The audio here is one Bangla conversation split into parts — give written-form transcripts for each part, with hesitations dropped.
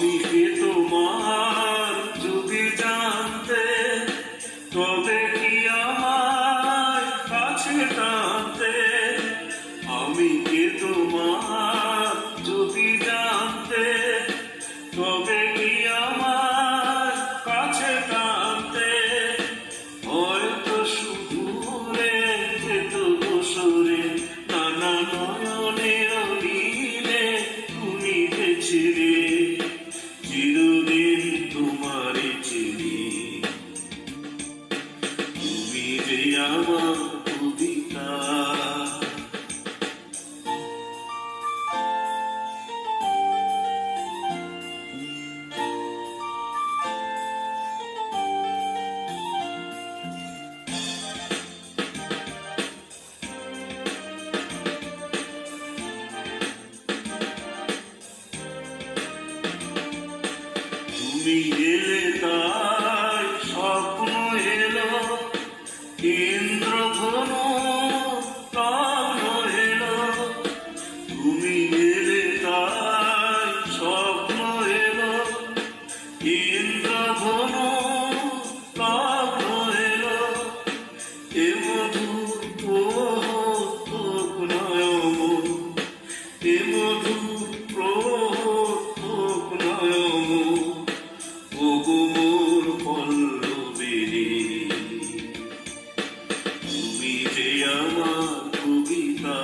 আমি কে তোমার যদি জানতে, তবে কি আমার কাছে টানতে। আমি কে তোমার যদি জানতে, তবে কি আমার কাছে টানতে। হয়তো শুধু রে যেত বসরে, নানা নয়নের নীলে তুমি ছিলে। চিরদিন তোমারে চিনি, তুমি যে আমার কবিতা। তুমি এলে তাই স্বপ্ন এলো, ইন্দ্রধনু প্রাণ এলো। তুমি এলে তাই স্বপ্ন এলো, ইন্দ্রধনু প্রাণ এলো। এ মধুর প্রহর নয়ন, এ মধুর প্রহর নয়ন। ওগো মোর পল্লবিনী, তুমি যে আমার কবিতা।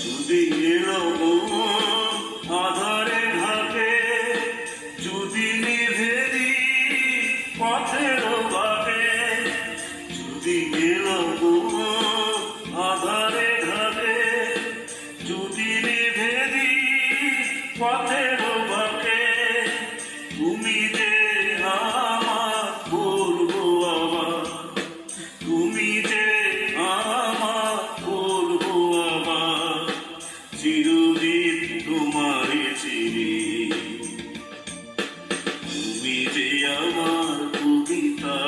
যদি এলো আধারে ঘাটে, যদি নিভে দি পথের বাটে। যদি এলো আধারে ঘাটে, যদি নিভে দি পথের বাটে। তুমি যে আমার বলবো আবার, তুমি যে আমার বলবো আবার। চিরদিন তোমারে চিনি, তুমি যে আমার কবিতা।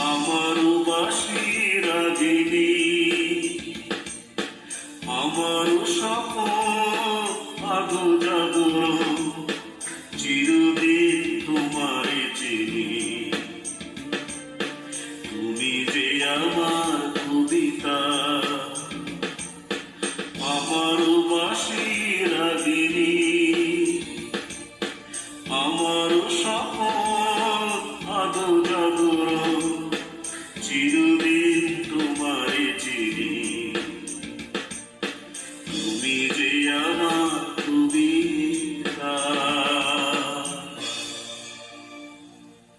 আমার বাসি রাগিনী, আমার স্বপ্ন আদো জাগরণ। চিরদিন তোমারে চিনি, তুমি যে আমার